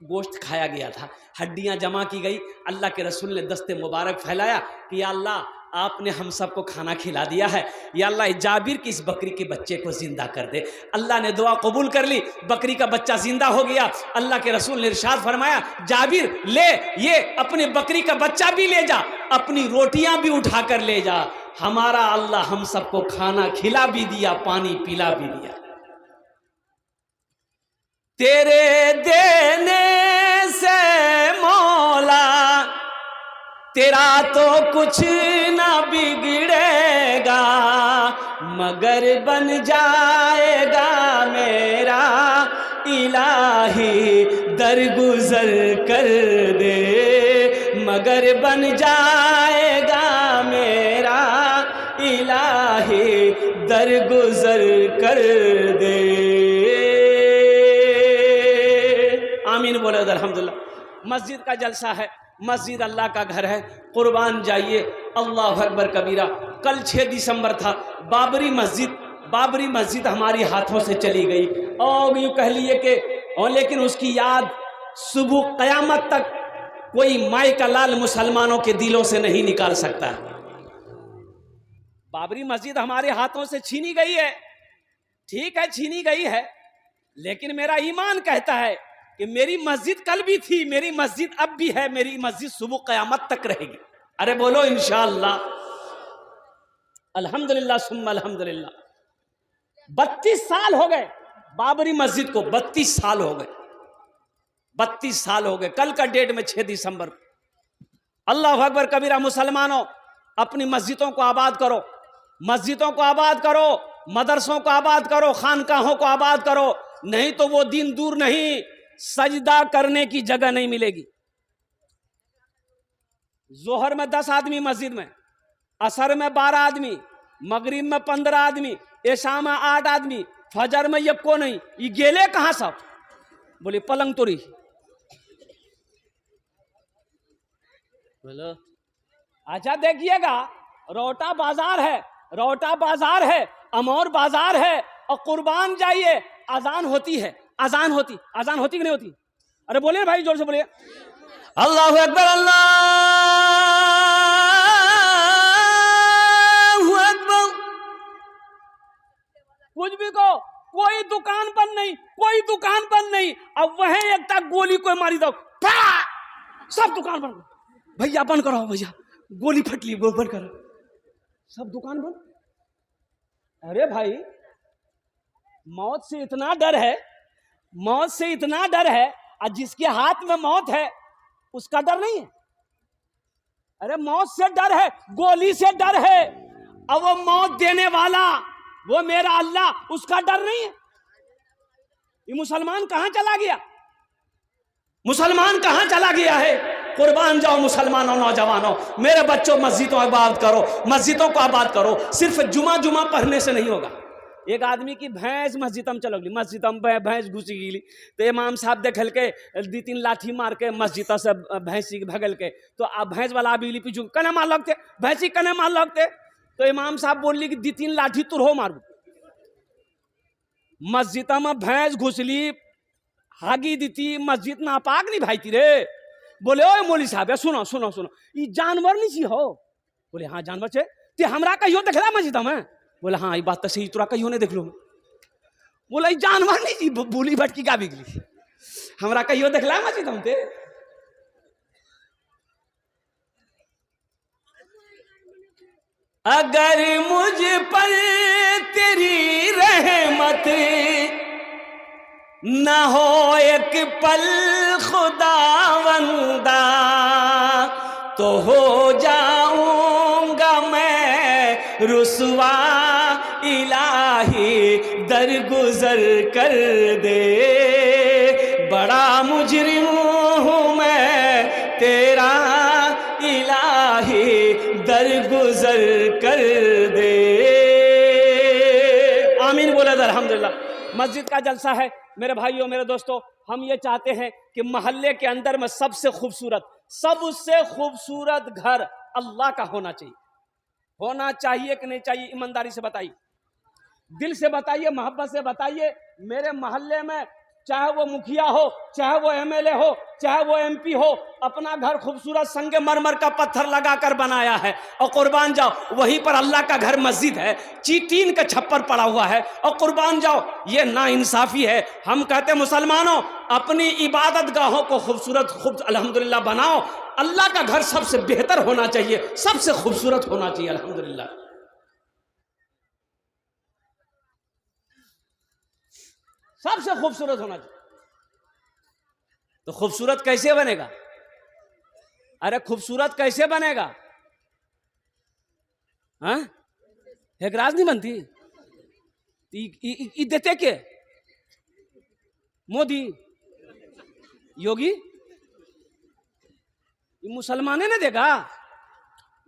गोश्त खाया गया था, हड्डियां जमा की गई। अल्लाह के रसूल ने दस्ते मुबारक फैलाया कि या अल्लाह आपने हम सबको खाना खिला दिया है, या अल्लाह जाबिर की इस बकरी के बच्चे को जिंदा कर दे। अल्लाह ने दुआ कबूल कर ली, बकरी का बच्चा जिंदा हो गया। अल्लाह के रसूल ने इरशाद फरमाया, जाबिर ले ये अपने बकरी का बच्चा भी ले जा, अपनी रोटियां भी उठा कर ले जा। हमारा अल्लाह हम सबको खाना खिला भी दिया, पानी पिला भी दिया। तेरे देने से मौला तेरा तो कुछ ना बिगड़ेगा, मगर बन जाएगा मेरा इलाही दरगुजर कर दे, मगर बन जाएगा मेरा इलाही दरगुजर कर दे। आमीन बोले अल्हम्दुलिल्लाह। मस्जिद का जलसा है, मस्जिद अल्लाह का घर है, कुर्बान जाइए। अल्लाह अकबर कबीरा। कल 6 दिसंबर था, बाबरी मस्जिद हमारी हाथों से चली गई और यूँ कह लिए कि और लेकिन उसकी याद सुबह क़यामत तक कोई माई का लाल मुसलमानों के दिलों से नहीं निकाल सकता। बाबरी मस्जिद हमारे हाथों से छीनी गई है, ठीक है छीनी गई है, लेकिन मेरा ईमान कहता है कि मेरी मस्जिद कल भी थी, मेरी मस्जिद अब भी है, मेरी मस्जिद सुबह क़यामत तक रहेगी। अरे बोलो इंशाअल्लाह, अल्हम्दुलिल्लाह सुम्मा अल्हम्दुलिल्लाह। 32 साल हो गए बाबरी मस्जिद को, 32 साल हो गए, 32 साल हो गए। कल का डेट में 6 दिसंबर। अल्लाह अकबर कबीरा। मुसलमानों, अपनी मस्जिदों को आबाद करो, मस्जिदों को आबाद करो, मदरसों को आबाद करो, खानकाहों को आबाद करो, नहीं तो वो दिन दूर नहीं, सजदा करने की जगह नहीं मिलेगी। जोहर में 10 आदमी मस्जिद में, असर में 12 आदमी, मगरिब में 15 आदमी, ऐशा में 8 आदमी, फजर में यक्को नहीं। ये गेले कहाँ सब? बोले पलंग तोड़ी। बोलो अच्छा देखिएगा, रोटा बाजार है, रोटा बाजार है, अमौर बाजार है, और कुर्बान जाइए। अजान होती है, अजान होती कि नहीं होती? अरे बोलिए भाई, जोर से बोलिए। अल्लाहु अकबर, अल्लाहु अकबर। कुछ भी को, कोई दुकान बंद नहीं, कोई दुकान बंद नहीं। अब वह एक तक गोली को मारी दो, सब दुकान बंद। भैया बंद करो, भैया गोली फटली, वो बंद करो, सब दुकान बंद। अरे भाई, मौत से इतना डर है, मौत से इतना डर है, और जिसके हाथ में मौत है उसका डर नहीं है। अरे मौत से डर है, गोली से डर है, और वो मौत देने वाला वो मेरा अल्लाह, उसका डर नहीं है। ये मुसलमान कहां चला गया? मुसलमान कहां चला गया है? कुर्बान जाओ मुसलमानों, नौजवानों, मेरे बच्चों, मस्जिदों आबाद करो, मस्जिदों को आबाद करो। सिर्फ जुमा पढ़ने से नहीं होगा। एक आदमी की भैंस मस्जिद में चलो गई, मस्जिद में भैंस घुसी गई, तो इमाम साहब देखल के 2-3 लाठी मार के मस्जिद से भैंसी भगल के, तो भैंस वाला बिजली पीछू कने मार लगते, भैंसी कने मार लगते, तो इमाम साहब बोली कि 2-3 लाठी तुर हो मारू। मस्जिद में भैंस घुसली, हागी दीती, मस्जिद नापाक नहीं भाई रे। बोले ओ मौली साहब, सुनो सुनो सुनो, ये जानवर नहीं ची हो? बोले हाँ जानवर छे, ते हमरा कहियो देखला मस्जिद में? बोले हाँ ये बात तो सही, तोरा कहियो नहीं देख लो। बोला जानवर नहीं जी, बोली भटकी का बिगली, हमरा कहियो देखला मस्जिद में? अगर मुझ पर तेरी रहमत न हो एक पल खुदावंदा, तो हो जाऊंगा मैं रुसवा, इलाही दरगुजर कर दे। बड़ा मुजरिम हूँ मैं तेरा, इलाही दरगुजर कर दे। आमीन बोले अल्हम्दुलिल्लाह। मस्जिद का जलसा है मेरे भाइयों, मेरे दोस्तों, हम ये चाहते हैं कि मोहल्ले के अंदर में सबसे खूबसूरत घर अल्लाह का होना चाहिए। होना चाहिए कि नहीं चाहिए? ईमानदारी से बताइए, दिल से बताइए, मोहब्बत से बताइए। मेरे मोहल्ले में चाहे वो मुखिया हो, चाहे वो एमएलए हो, चाहे वो एमपी हो, अपना घर खूबसूरत संगमरमर का पत्थर लगाकर बनाया है, और कुर्बान जाओ वहीं पर अल्लाह का घर मस्जिद है, चीटीन का छप्पर पड़ा हुआ है, और कुर्बान जाओ। ये नाइंसाफी है। हम कहते मुसलमानों, अपनी इबादत गाहों को खूब अल्हम्दुलिल्लाह बनाओ। अल्लाह का घर सबसे बेहतर होना चाहिए, सबसे खूबसूरत होना चाहिए। अल्हम्दुलिल्लाह। सबसे खूबसूरत होना चाहिए। तो खूबसूरत कैसे बनेगा? अरे खूबसूरत कैसे बनेगा? हाँ, एक राज नहीं बनती। देते के मोदी, योगी, ये मुसलमाने ने देगा?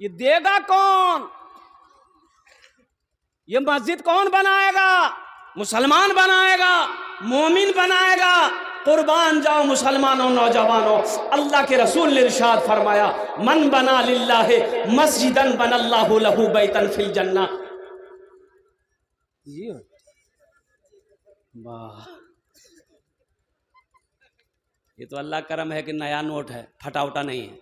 ये देगा कौन? ये मस्जिद कौन बनाएगा? मुसलमान बनाएगा, मोमिन बनाएगा। कुर्बान जाओ मुसलमानों, नौजवानों। अल्लाह के रसूल ने इरशाद फरमाया, मन बना लिल्लाहि मस्जिदन बनल्लाहु लहू बैतन फिल जन्ना। वाह, ये तो अल्लाह करम है कि नया नोट है, फटा उटा नहीं है।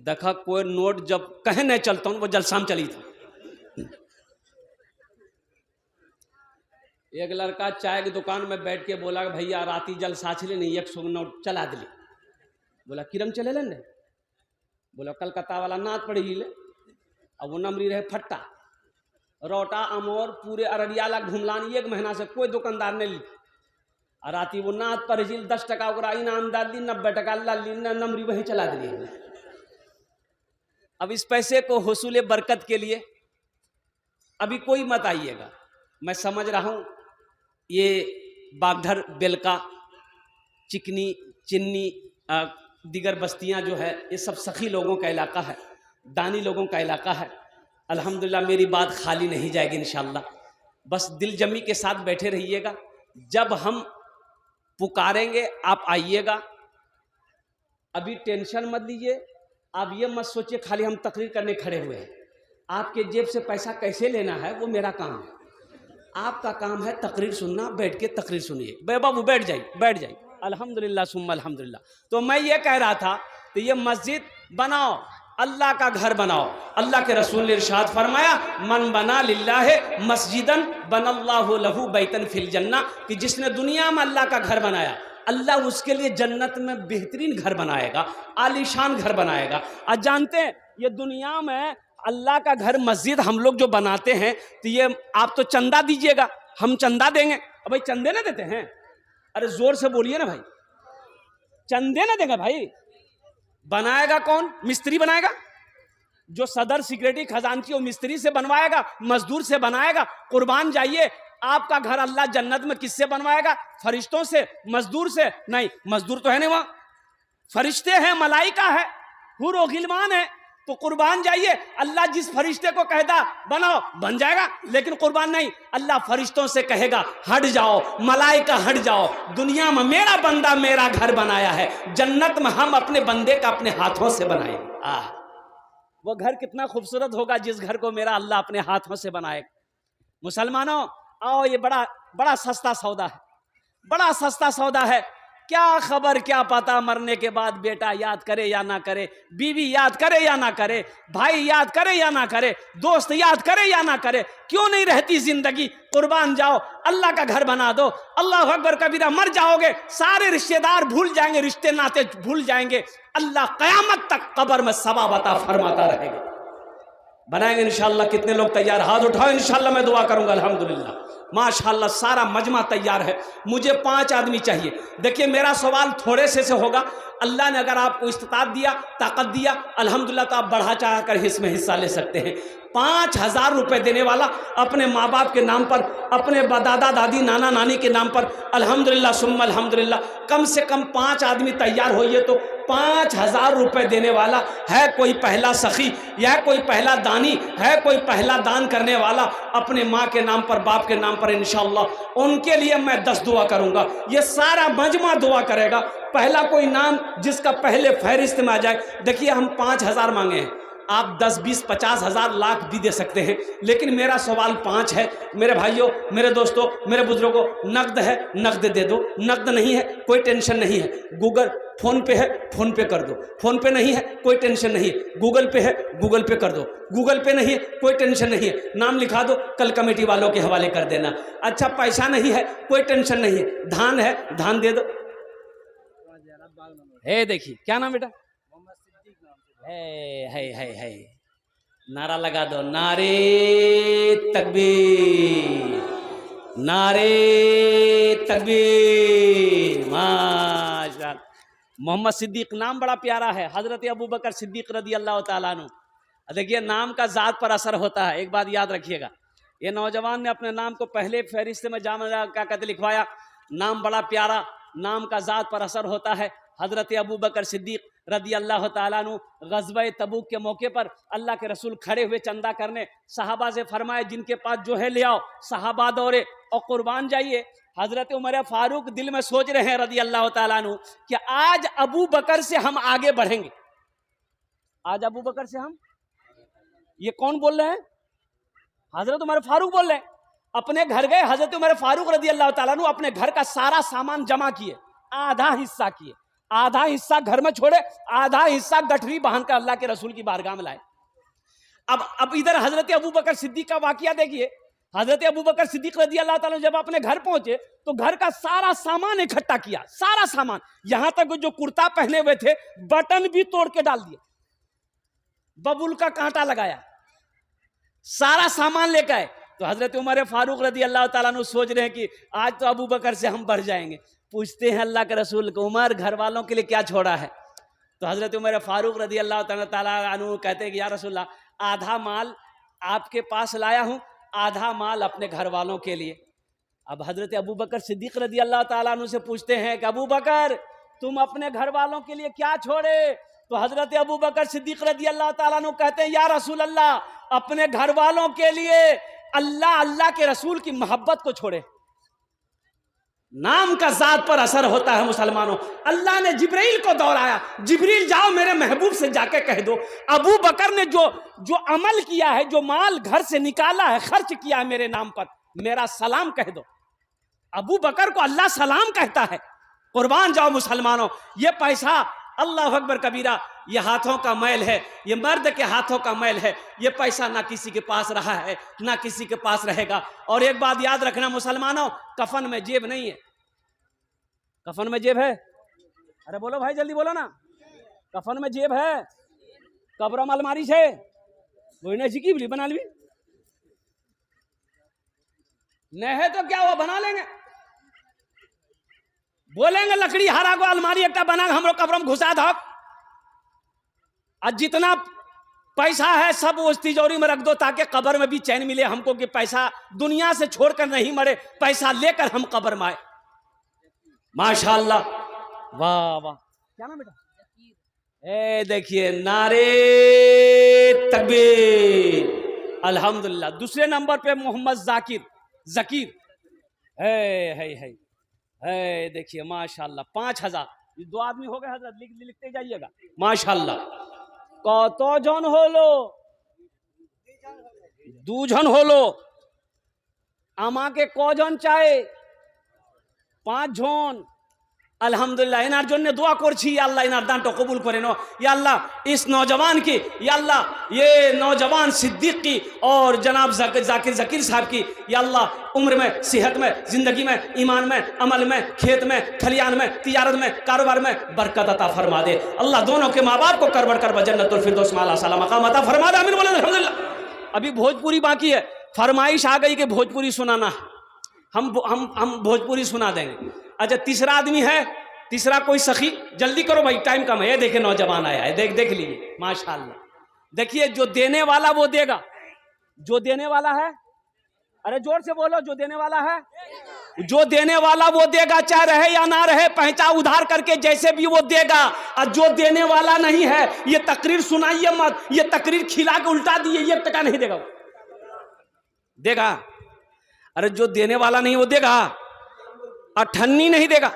देखा कोई नोट जब कहे नहीं चलता हूँ, वो जलसा में चली था। एक लड़का चाय की दुकान में बैठ के बोला कि भैया राती जलसा चले नहीं, 100 नोट चला दिले। बोला किरम चले लेने? बोला कलकत्ता वाला नाथ पड़ी ले। अब वो नमरी रहे फट्टा रोटा अमोर पूरे अररिया ला घुमलान 1 महीना से कोई दुकानदार ने ली। और राती वो नाथ पर 10 टका ओकरा इनाम डाल दी, 90 टका ली, नमरी वहीं चला दिली। अब इस पैसे को हुसूल बरकत के लिए अभी कोई मत आइएगा। मैं समझ रहा हूँ ये बागधर, बेलका, चिकनी, चिन्नी, दीगर बस्तियाँ जो है ये सब सखी लोगों का इलाका है, दानी लोगों का इलाका है। अल्हम्दुलिल्लाह मेरी बात खाली नहीं जाएगी इंशाअल्लाह। बस दिल जमी के साथ बैठे रहिएगा। जब हम पुकारेंगे आप आइएगा। अभी टेंशन मत लीजिए, आप ये मत सोचिए खाली हम तकरीर करने खड़े हुए हैं। आपके जेब से पैसा कैसे लेना है वो मेरा काम है। आपका काम है तकरीर सुनना। बैठ के तकरीर सुनिए। बे बाबू बैठ जाइए। अल्हम्दुलिल्लाह सुम्मा अल्हम्दुलिल्लाह। तो मैं ये कह रहा था तो ये मस्जिद बनाओ, अल्लाह का घर बनाओ। अल्लाह के रसूल ने इरशाद फरमाया, मन बना लिल्लाहि मस्जिदन बनल्लाहु लहू बैतन फिल जन्ना, कि जिसने दुनिया में अल्लाह का घर बनाया, अल्लाह उसके लिए जन्नत में बेहतरीन घर बनाएगा, आलीशान घर बनाएगा। आज जानते हैं ये दुनिया में अल्लाह का घर मस्जिद हम लोग जो बनाते हैं तो ये आप तो चंदा दीजिएगा, हम चंदा देंगे। अब भाई चंदे ना देते हैं? अरे जोर से बोलिए ना भाई, चंदे ना देंगे भाई। बनाएगा कौन? मिस्त्री बनाएगा। जो सदर सिक्योरिटी खजांची वो मिस्त्री से बनवाएगा, मजदूर से बनाएगा। कुर्बान जाइए, आपका घर अल्लाह जन्नत में किससे बनवाएगा? फरिश्तों से, मजदूर से नहीं। मजदूर तो है नहीं, वहां फरिश्ते हैं, मलाइका है, हुर व गिलमान है। तो कुर्बान जाइए, अल्लाह जिस फरिश्ते को कहता बनाओ बन जाएगा, लेकिन कुर्बान नहीं, अल्लाह फरिश्तों से कहेगा हट जाओ, मलाइका हट जाओ। दुनिया में मेरा बंदा मेरा घर बनाया है, जन्नत में हम अपने बंदे का अपने हाथों से बनाएंगे। वो घर कितना खूबसूरत होगा जिस घर को मेरा अल्लाह अपने हाथों से बनाएगा। मुसलमानों आओ, ये बड़ा सस्ता सौदा है, बड़ा सस्ता सौदा है। क्या खबर क्या पता मरने के बाद बेटा याद करे या ना करे, बीवी याद करे या ना करे, भाई याद करे या ना करे, दोस्त याद करे या ना करे, क्यों नहीं रहती जिंदगी। कुर्बान जाओ, अल्लाह का घर बना दो। अल्लाह अकबर कबीरा। मर जाओगे, सारे रिश्तेदार भूल जाएंगे, रिश्ते नाते भूल जाएंगे। अल्लाह कयामत तक कब्र में सवाब अता फरमाता रहेगा। बनाएंगे इंशाअल्लाह। कितने लोग तैयार? हाथ उठाओ, इंशाअल्लाह मैं दुआ करूंगा। अल्हम्दुलिल्लाह माशाअल्लाह सारा मजमा तैयार है। मुझे 5 आदमी चाहिए। देखिए मेरा सवाल थोड़े से होगा। अल्लाह ने अगर आपको इस्तिताअत दिया, ताकत दिया, अल्हम्दुलिल्लाह, तो आप बढ़ा चढ़ा कर इसमें हिस्सा ले सकते हैं। 5000 रुपये देने वाला अपने माँ बाप के नाम पर, अपने दादा दादी नाना नानी के नाम पर, अल्हम्दुलिल्लाह सुम्मा अल्हम्दुलिल्लाह। कम से कम 5 आदमी तैयार होइए तो 5000 रुपये देने वाला है कोई पहला सखी, या कोई पहला दानी है, कोई पहला दान करने वाला अपने माँ के नाम पर, बाप के नाम पर, इंशाअल्लाह उनके लिए मैं 10 दुआ करूँगा। ये सारा मजमा दुआ करेगा। पहला कोई नाम जिसका पहले फहरिस्त में आ जाए। देखिए हम 5000 मांगे हैं, आप 10, 20, 50 हजार, लाख भी दे सकते हैं, लेकिन मेरा सवाल 5 है। मेरे भाइयों, मेरे दोस्तों, मेरे बुजुर्गों, नकद है नकद दे दो, नकद नहीं है कोई टेंशन नहीं है, गूगल फोन पे है फोन पे कर दो, फोन पे नहीं है कोई टेंशन नहीं है, गूगल पे है गूगल पे कर दो, गूगल पे नहीं है कोई टेंशन नहीं है, नाम लिखा दो, कल कमेटी वालों के हवाले कर देना। अच्छा पैसा नहीं है कोई टेंशन नहीं है, धान है धान दे दो। है देखिए क्या नाम बेटा? है नारा लगा दो, नारे तकबीर, नारे तकबीर। माशाअल्लाह। मोहम्मद सिद्दीक नाम बड़ा प्यारा है, हजरत अबू बकर सिद्दीक रदी अल्लाह ताला अन्हु। देखिए नाम का जात पर असर होता है, एक बात याद रखिएगा। ये नौजवान ने अपने नाम को पहले फहरिस्त में जामा क्या कहते लिखवाया, नाम बड़ा प्यारा, नाम का जात पर असर होता है। हजरत अबू बकर सिद्दीक रदी अल्लाह ताला अन्हु ग़ज़वा तबूक के मौके पर अल्लाह के रसूल खड़े हुए चंदा करने, सहाबा से फरमाए जिनके पास जो है ले आओ, सहाबा दौड़े और कुर्बान जाइए। हजरत उमर फारूक दिल में सोच रहे हैं रदी अल्लाह ताला अन्हु कि आज अबू बकर से हम आगे बढ़ेंगे, आज अबू बकर से हम, ये कौन बोल रहे हैं? हजरत उमर फारूक बोल रहे हैं। अपने घर गए, हजरत उमर फारूक रदी अल्लाह ताला अन्हु अपने घर का सारा सामान जमा किए, आधा हिस्सा किए, आधा हिस्सा घर में छोड़े, आधा हिस्सा गठरी बांध कर अल्लाह के रसूल की बारगाह में लाए। अब इधर हजरत अबू बकर सिद्दीक का वाकया देखिए। हजरत अबू बकर सिद्दीक रदी अल्लाह ताला जब अपने घर पहुंचे तो घर का सारा सामान इकट्ठा किया, सारा सामान, यहां तक जो कुर्ता पहने हुए थे बटन भी तोड़ के डाल दिए, बबुल का कांटा लगाया, सारा सामान लेकर आए। तो हजरत उमर फारूक रदी अल्लाह ताला अन्हु सोच रहे हैं कि आज तो अबू बकर से हम बढ़ जाएंगे। पूछते हैं अल्लाह के रसूल को, उमर घर वालों के लिए क्या छोड़ा है? तो हजरत उमर फारूक रदी अल्लाह ताला अन्हु कहते हैं कि या रसूलल्लाह, आधा माल आपके पास लाया हूं, आधा माल अपने घर वालों के लिए। अब हजरत अबू बकर सिद्दीक रदी अल्लाह ताला अन्हु से पूछते हैं कि अबू बकर तुम अपने घर वालों के लिए क्या छोड़े? तो हजरत अबू बकर सिद्दीक रदी अल्लाह ताला अन्हु कहते हैं या रसूल अल्लाह, अपने घर वालों के लिए अल्लाह अल्लाह के रसूल की मोहब्बत को छोड़े। नाम का जात पर असर होता है मुसलमानों। अल्लाह ने जिब्रील को दौड़ाया, जिब्रील जाओ मेरे महबूब से जाके कह दो अबू बकर ने जो अमल किया है, जो माल घर से निकाला है, खर्च किया है मेरे नाम पर, मेरा सलाम कह दो। अबू बकर को अल्लाह सलाम कहता है। कुर्बान जाओ मुसलमानों, ये पैसा अल्लाह अकबर कबीरा, ये हाथों का मैल है, ये मर्द के हाथों का मैल है। ये पैसा ना किसी के पास रहा है, ना किसी के पास रहेगा। और एक बात याद रखना मुसलमानों, कफन में जेब नहीं है। कफन में जेब है? अरे बोलो भाई, जल्दी बोलो ना। कफन में जेब है? कब्र में अलमारी है, वो की बना ली नहीं है तो क्या हुआ, बना लेंगे। बोलेंगे लकड़ी हरा को अलमारी एक बना हम लोग कब्र में घुसा दो। आज जितना पैसा है सब उस तिजोरी में रख दो ताकि कब्र में भी चैन मिले हमको कि पैसा दुनिया से छोड़कर नहीं मरे, पैसा लेकर हम कब्र में आए। माशाअल्लाह, वाह वाह। क्या नाम बेटा? ए देखिए, नारे तकबीर, अल्हम्दुलिल्लाह। दूसरे नंबर पे मोहम्मद जकीर है देखिए माशाअल्लाह, 5000। ये 2 आदमी हो गए हजरत, लिखते जाइएगा माशाअल्लाह। कत जन होलो? 2 जन होलो। आमा के कजन चाहे? 5 जन। अल्हम्दुलिल्लाह। इनार जन्य दुआ करছি আল্লাহ ইনার দানটা কবুল করে নো। या अल्लाह इस नौजवान की, या अल्लाह ये नौजवान सिद्दीक की और जनाब जाकिर साहब की, या अल्लाह उम्र में, सेहत में, जिंदगी में, ईमान में, अमल में, खेत में, खलियान में, तिजारत में, कारोबार में बरकत अता फरमा दे। अल्लाह दोनों के माँ बाप को करबड़ कर जन्नतुल फिरदौस में आला मकाम अता फरमा दे। आमीन बोले अल्हम्दुलिल्लाह। अभी भोजपुरी बाकी है, फरमाइश आ गई कि भोजपुरी सुनाना, हम भोजपुरी सुना देंगे। अच्छा, तीसरा आदमी है, तीसरा कोई सखी, जल्दी करो भाई, टाइम कम है। ये देखे नौजवान आया है, देख लीजिए माशाअल्लाह। देखिए, जो देने वाला वो देगा, जो देने वाला है, अरे जोर से बोलो, जो देने वाला है, जो देने वाला वो देगा, चाहे रहे या ना रहे, पहचा उधार करके जैसे भी वो देगा। और जो देने वाला नहीं है, ये तकरीर सुनाइए मत, ये तकरीर खिला के उल्टा दिए, ये टका नहीं देगा, देगा। अरे जो देने वाला नहीं वो देगा, अठन्नी नहीं देगा।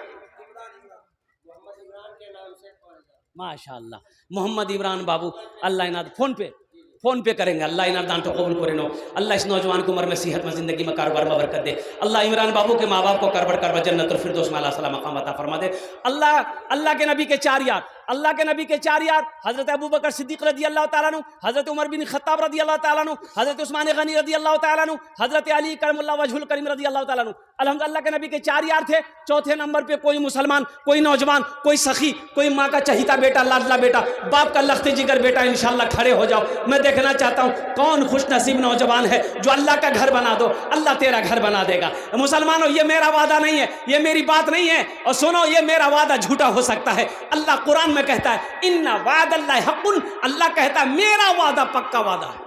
माशाअल्लाह, मोहम्मद इमरान बाबू, अल्लाह इनाद फोन पे करेंगे। अल्लाह इनाद दान तो कबूल करे नो। अल्लाह इस नौजवान को उम्र में, सेहत में, जिंदगी में, कारोबार में बरकत दे। अल्लाह इमरान बाबू के माँ बाप को करबड़ जन्नतुल फिरदौस में आला मकाम अता फरमा दे। अल्लाह के नबी के 4 यार, अल्लाह के नबी के 4 यार, हजरत अबू बकर सिद्दीक रदी अल्लाह ताला अन्हु, हजरत उमर बिन खत्ताब रदी अल्लाह ताला अन्हु, हजरत उस्मान गनी रदी अल्लाह ताला अन्हु, हजरत अली करमुल्लाह वजहुल करीम रदी अल्लाह ताला अन्हु। अल्हम्दुलिल्लाह के नबी के 4 यार थे। चौथे नंबर पे कोई मुसलमान, कोई नौजवान, कोई सखी, कोई माँ का चहीता बेटा, लाडला बेटा, बाप का लख्त जिगर बेटा, इंशाअल्लाह खड़े हो जाओ। मैं देखना चाहता हूँ कौन खुश नसीब नौजवान है जो अल्लाह का घर बना दो। अल्लाह तेरा घर बना देगा। मुसलमानों, ये मेरा वादा नहीं है, ये मेरी बात नहीं है। और सुनो, ये मेरा वादा झूठा हो सकता है। अल्लाह कुरान में कहता है इन्ना वादल्लाहि हक़्क़ुन, अल्लाह कहता है मेरा वादा पक्का वादा है।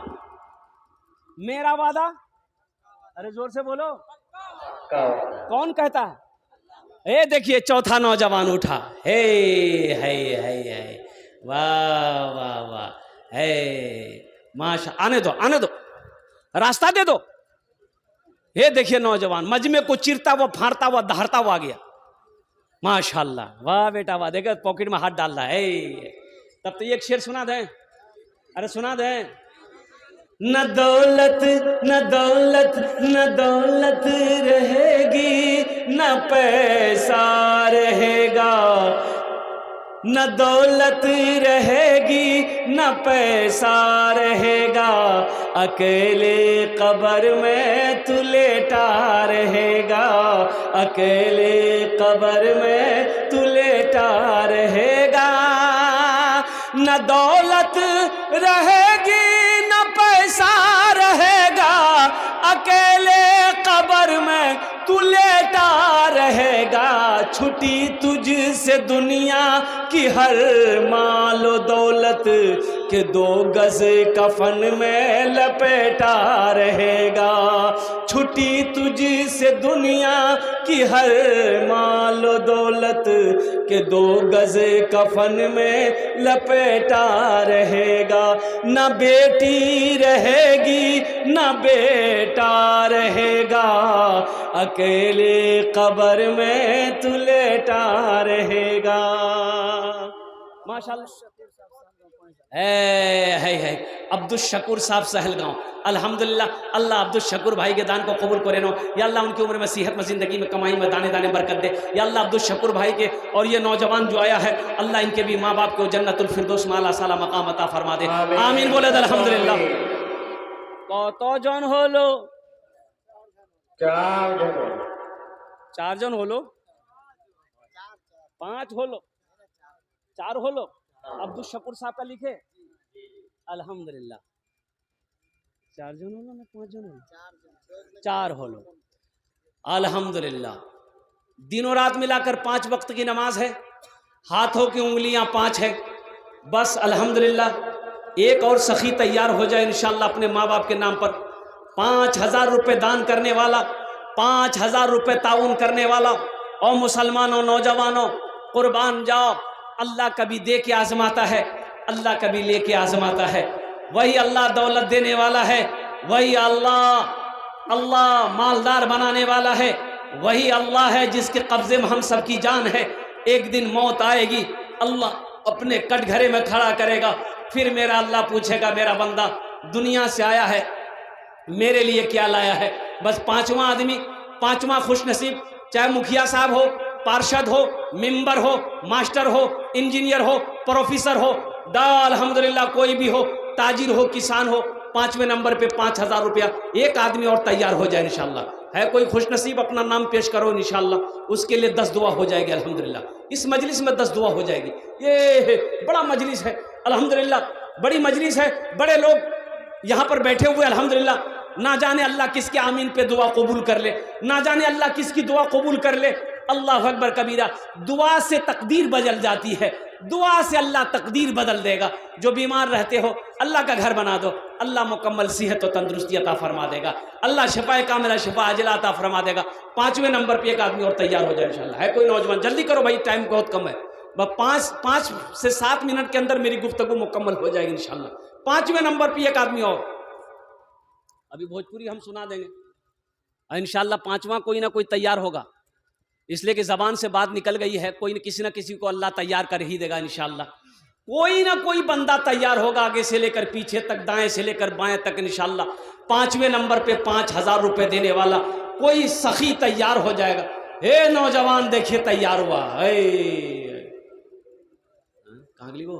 मेरा वादा, अरे जोर से बोलो, कौन कहता है? ये देखिए चौथा नौजवान उठा। हे है वाह वाह वाह हे माशा। आने दो आने दो, रास्ता दे दो। ये देखिए नौजवान मजमे को चिरता हुआ फाड़ता हुआ दहाड़ता हुआ आ गया। माशाल्लाह, वाह बेटा वाह। देखो पॉकेट में हाथ डाल रहा है। तब तो एक शेर सुना दें, अरे सुना दें। न दौलत न दौलत न दौलत रहेगी, न पैसा रहेगा, न दौलत रहेगी न पैसा रहेगा, अकेले कब्र में तू लेटा रहेगा, अकेले कब्र में तू लेटा रहेगा। न दौलत रहेगी न पैसा रहेगा, अकेले कब्र में तू लेटा रहेगा। छुटी तुझसे दुनिया की हर मालो दौलत के 2 गज कफन में लपेटा रहेगा। छुटी तुझसे दुनिया की हर मालो दौलत के 2 गज कफन में लपेटा रहेगा। न बेटी रहेगी न बेटा रहेगा, अकेले कब्र में तू लेटा रहेगा। माशाअल्लाह है अब्दुल शकूर साहब सहलगांव। अल्हम्दुलिल्लाह, अल्लाह अब्दुल शकूर भाई के दान को कबूल करे नो। या अल्लाह उनकी उम्र में, सेहत में, ज़िंदगी में, कमाई में दाने दाने बरकत दे। या अल्लाह अब्दुल शकूर भाई के और ये नौजवान जो आया है, अल्लाह इनके भी माँ बाप को जन्नतुल फिरदौस माला साला मकाम अता फरमा दे। आमीन बोले अल्हम्दुलिल्लाह। कत जन हलो? 4 जन hello, 5 hello, 4 hello. Abdul Shakoor साहब का लिखे अल्हम्दुलिल्लाह। 4 जन हलो ना 5 जन हलो? 4 हलो अल्हम्दुलिल्लाह। दिनों रात मिलाकर 5 वक्त की नमाज है, हाथों की उंगलियां 5 है बस। अल्हम्दुलिल्लाह एक और सखी तैयार हो जाए इंशाअल्लाह अपने माँ बाप के नाम पर। 5000 रुपये दान करने वाला, 5000 रुपये ताउन करने वाला। और मुसलमानों नौजवानों कुर्बान जाओ। अल्लाह कभी दे के आजमाता है, अल्लाह कभी लेके आजमाता है। वही अल्लाह दौलत देने वाला है, वही अल्लाह मालदार बनाने वाला है। वही अल्लाह है जिसके कब्जे में हम सबकी जान है। एक दिन मौत आएगी, अल्लाह अपने कटघरे में खड़ा करेगा। फिर मेरा अल्लाह पूछेगा, मेरा बंदा दुनिया से आया है, मेरे लिए क्या लाया है? बस 5वां आदमी, 5वां खुशनसीब, चाहे मुखिया साहब हो, पार्षद हो, मेंबर हो, मास्टर हो, इंजीनियर हो, प्रोफेसर हो, अल्हम्दुलिल्लाह कोई भी हो, ताजिर हो, किसान हो, 5वें नंबर पे 5000 रुपया एक आदमी और तैयार हो जाए इंशाल्लाह। है कोई खुशनसीब? अपना नाम पेश करो इंशाल्लाह, उसके लिए 10 दुआ हो जाएगी अल्हम्दुलिल्लाह। इस मजलिस में 10 दुआ हो जाएगी। ये बड़ा मजलिस है अल्हम्दुलिल्लाह, बड़ी मजलिस है, बड़े लोग यहाँ पर बैठे हुए अल्हम्दुलिल्लाह। ना जाने अल्लाह किसके आमीन पे दुआ कबूल कर ले, ना जाने अल्लाह किसकी दुआ कबूल कर ले। अल्लाह अकबर कबीरा। दुआ से तकदीर बदल जाती है, दुआ से अल्लाह तकदीर बदल देगा। जो बीमार रहते हो अल्लाह का घर बना दो, अल्लाह मुकम्मल सेहत और तंदुरुस्ती अता फरमा देगा। अल्लाह शिफाए कामिला शिफा अजला अता फरमा देगा। 5वें नंबर पे एक आदमी और तैयार हो जाए इंशाल्लाह। है कोई नौजवान? जल्दी करो भाई, टाइम बहुत कम है। बस 5 से 7 मिनट के अंदर मेरी गुफ्तगू मुकम्मल हो जाएगी इंशाल्लाह। 5वें नंबर पे एक आदमी और। अभी भोजपुरी हम सुना देंगे इंशाल्लाह। 5वां कोई ना कोई तैयार होगा, इसलिए कि ज़बान से बात निकल गई है। कोई न किसी को अल्लाह तैयार कर ही देगा इंशाल्लाह। कोई ना कोई बंदा तैयार होगा, आगे से लेकर पीछे तक, दाएं से लेकर बाएं तक इंशाल्लाह। 5वें नंबर पे 5000 रुपये देने वाला कोई सखी तैयार हो जाएगा। हे नौजवान देखिए तैयार हुआ। कहाँ गई वो?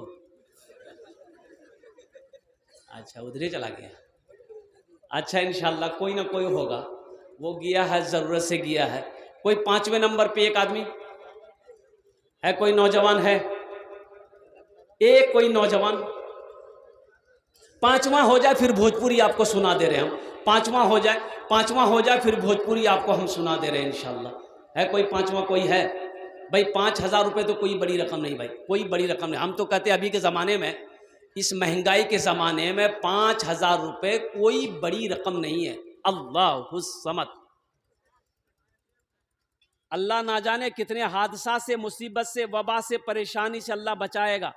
अच्छा उधर चला गया। अच्छा इंशाल्लाह कोई ना कोई होगा, वो गया है, ज़रूरत से गया है। कोई 5वें नंबर पे एक आदमी है, कोई नौजवान है? एक कोई नौजवान। 5वां हो जाए फिर भोजपुरी आपको सुना दे रहे हैं हम। 5वां हो जाए, 5वां हो जाए फिर भोजपुरी आपको हम सुना दे रहे हैं इंशाल्लाह। है कोई 5वां? कोई है भाई? 5000 रुपये तो कोई बड़ी रकम नहीं भाई, कोई बड़ी रकम नहीं। हम तो कहते हैं अभी के ज़माने में, इस महंगाई के ज़माने में 5000 रुपये कोई बड़ी रकम नहीं है। अल्लाहु समद। अल्लाह ना जाने कितने हादसा से, मुसीबत से, वबा से, परेशानी से अल्लाह बचाएगा।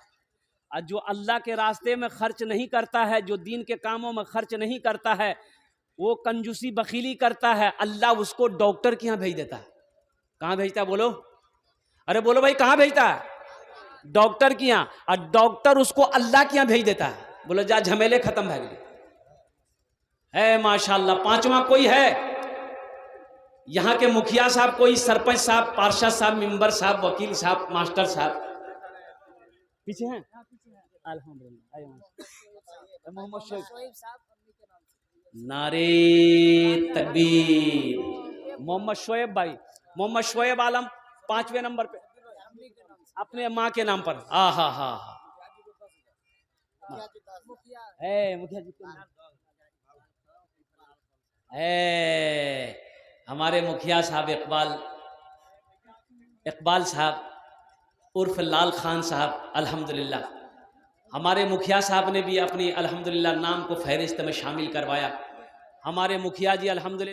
और जो अल्लाह के रास्ते में खर्च नहीं करता है, जो दीन के कामों में खर्च नहीं करता है, वो कंजूसी बखीली करता है, अल्लाह उसको डॉक्टर के यहाँ भेज देता है। कहाँ भेजता है बोलो? अरे बोलो भाई, कहाँ भेजता है? डॉक्टर के यहाँ। और डॉक्टर उसको अल्लाह के यहाँ भेज देता है। बोलो जा, झमेले खत्म भै गए है। माशाल्लाह। पांचवा कोई है यहाँ के मुखिया साहब, कोई सरपंच साहब, पार्षद साहब, मेंबर साहब, वकील साहब, मास्टर साहब पीछे हैं? अल्हम्दुलिल्लाह। मोहम्मद शोएब साहब, नारे तकबीर। मोहम्मद शोएब भाई, मोहम्मद शोएब आलम 5वें नंबर पे, अपने माँ के नाम पर। हा हा हा है मुखिया जी है। हमारे मुखिया साहब इकबाल साहब उर्फ लाल खान साहब, अल्हम्दुलिल्लाह। हमारे मुखिया साहब ने भी अपनी अल्हम्दुलिल्लाह नाम को फहरिस्त में शामिल करवाया। हमारे मुखिया जी अल्हम्दुलिल्लाह